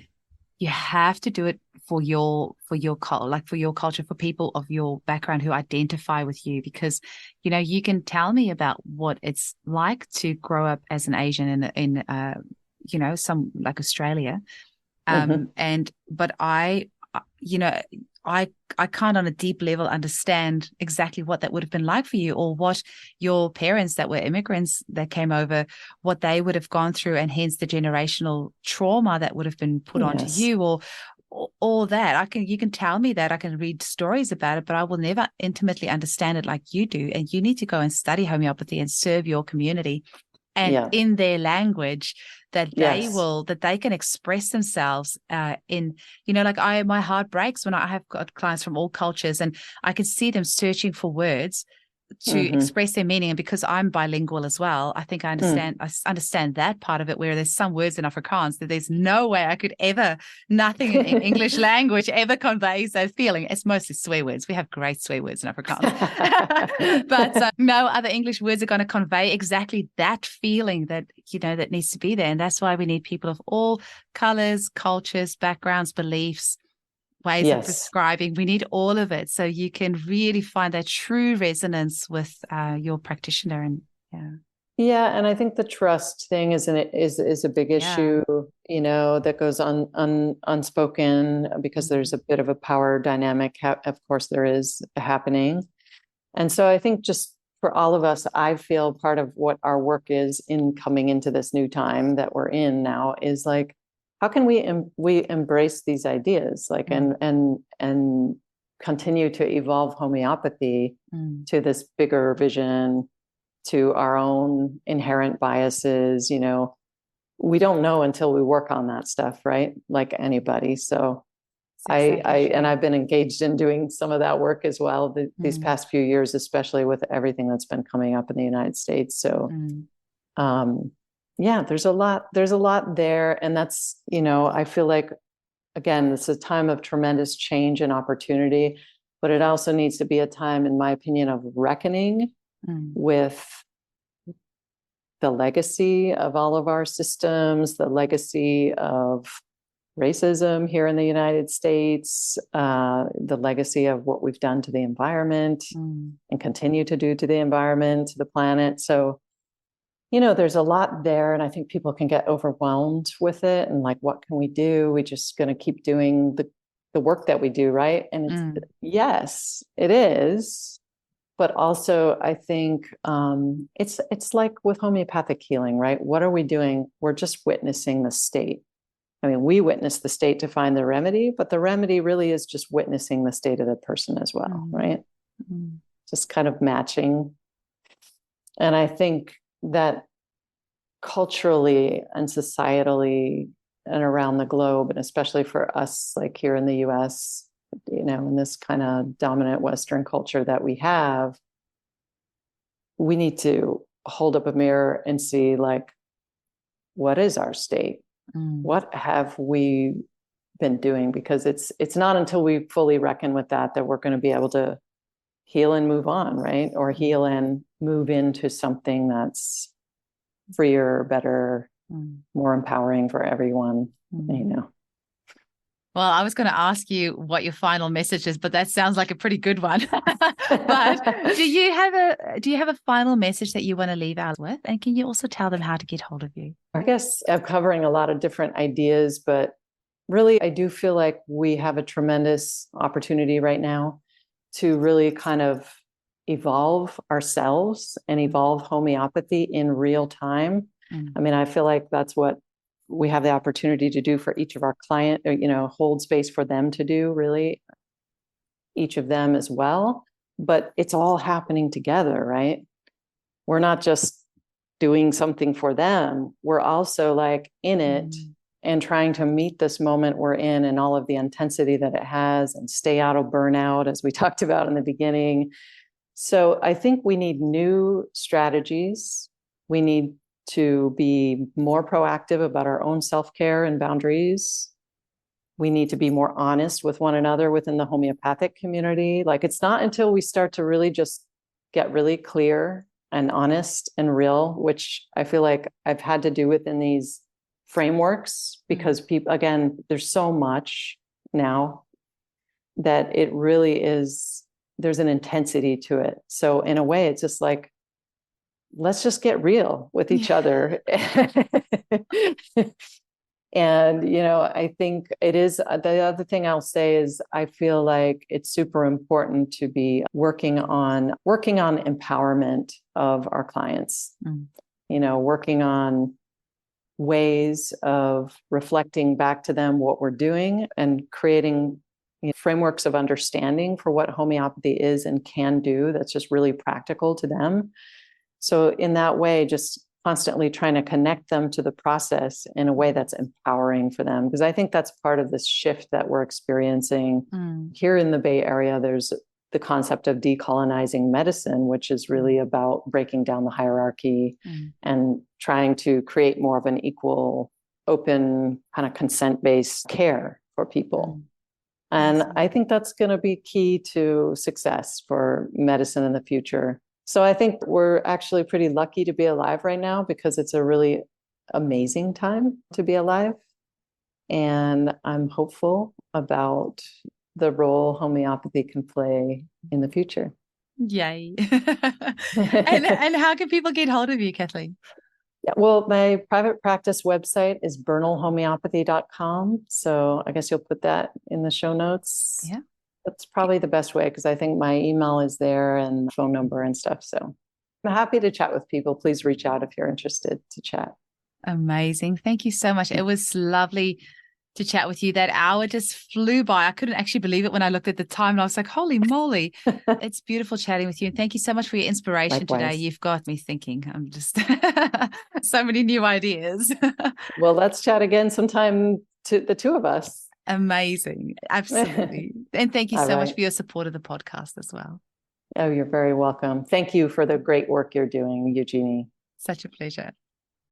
S1: you have to do it for your culture, for people of your background who identify with you, because you can tell me about what it's like to grow up as an Asian in some like Australia, but I can't on a deep level understand exactly what that would have been like for you, or what your parents that were immigrants that came over, what they would have gone through, and hence the generational trauma that would have been put onto you, or all that. You can tell me that, I can read stories about it, but I will never intimately understand it like you do. And you need to go and study homeopathy and serve your community, and in their language that they can express themselves in, my heart breaks when I have got clients from all cultures, and I can see them searching for words to express their meaning. And because I'm bilingual as well, I think I understand that part of it, where there's some words in Afrikaans that there's no way I could ever, nothing in English language ever conveys that feeling. It's mostly swear words. We have great swear words in Afrikaans, but no other English words are going to convey exactly that feeling that, that needs to be there. And that's why we need people of all colors, cultures, backgrounds, beliefs, ways of prescribing. We need all of it, so you can really find that true resonance with your practitioner. And
S3: and I think the trust thing is a big issue, that goes unspoken, because there's a bit of a power dynamic. Of course, there is happening, and so I think just for all of us, I feel part of what our work is in coming into this new time that we're in now is like, how can we embrace these ideas, like, and continue to evolve homeopathy to this bigger vision, to our own inherent biases? We don't know until we work on that stuff, right? Like anybody. So I've been engaged in doing some of that work as well these past few years, especially with everything that's been coming up in the United States. So, there's a lot there. And that's, I feel like, again, it's a time of tremendous change and opportunity, but it also needs to be a time, in my opinion, of reckoning with the legacy of all of our systems, the legacy of racism here in the United States, the legacy of what we've done to the environment and continue to do to the environment, to the planet. So, there's a lot there, and I think people can get overwhelmed with it. And like, what can we do? We're just going to keep doing the work that we do, right? And yes, it is. But also, I think it's like with homeopathic healing, right? What are we doing? We're just witnessing the state. I mean, we witness the state to find the remedy, but the remedy really is just witnessing the state of the person as well, right? Just kind of matching. And I think that culturally and societally and around the globe, and especially for us, like here in the US, in this kind of dominant Western culture that we have, we need to hold up a mirror and see, like, what is our state? What have we been doing? Because it's not until we fully reckon with that we're going to be able to heal and move on, right? Or heal and move into something that's freer, better, more empowering for everyone,
S1: Well, I was going to ask you what your final message is, but that sounds like a pretty good one. But do you have a final message that you want to leave out with? And can you also tell them how to get hold of you?
S3: I guess I'm covering a lot of different ideas, but really, I do feel like we have a tremendous opportunity right now to really kind of evolve ourselves and evolve homeopathy in real time. I mean, I feel like that's what we have the opportunity to do for each of our client, hold space for them to do, really, each of them as well. But it's all happening together, right? We're not just doing something for them. We're also like in it and trying to meet this moment we're in and all of the intensity that it has, and stay out of burnout, as we talked about in the beginning. So I think we need new strategies. We need to be more proactive about our own self-care and boundaries. We need to be more honest with one another within the homeopathic community. Like, it's not until we start to really just get really clear and honest and real, which I feel like I've had to do within these frameworks, because people, again, there's so much now that it really is, there's an intensity to it. So in a way, it's just like, let's just get real with each other. And, you know, I think it is, the other thing I'll say is I feel like it's super important to be working on empowerment of our clients, you know, working on ways of reflecting back to them what we're doing and creating, you know, frameworks of understanding for what homeopathy is and can do that's just really practical to them. So in that way, just constantly trying to connect them to the process in a way that's empowering for them. Because I think that's part of this shift that we're experiencing here in the Bay Area. There's the concept of decolonizing medicine, which is really about breaking down the hierarchy and trying to create more of an equal, open, kind of consent-based care for people. And I think that's going to be key to success for medicine in the future. So I think we're actually pretty lucky to be alive right now, because it's a really amazing time to be alive. And I'm hopeful about the role homeopathy can play in the future.
S1: Yay. And how can people get hold of you, Kathleen?
S3: Yeah, well, my private practice website is bernalhomeopathy.com. So I guess you'll put that in the show notes.
S1: Yeah.
S3: That's probably the best way, because I think my email is there and phone number and stuff. So I'm happy to chat with people. Please reach out if you're interested to chat.
S1: Amazing. Thank you so much. It was lovely to chat with you. That hour just flew by. I couldn't actually believe it when I looked at the time, and I was like, holy moly. It's beautiful chatting with you. And thank you so much for your inspiration today. You've got me thinking. I'm just so many new ideas.
S3: Well, let's chat again sometime, to the two of us.
S1: Amazing. Absolutely. And thank you so much for your support of the podcast as well.
S3: Oh, you're very welcome. Thank you for the great work you're doing, Eugenie.
S1: Such a pleasure.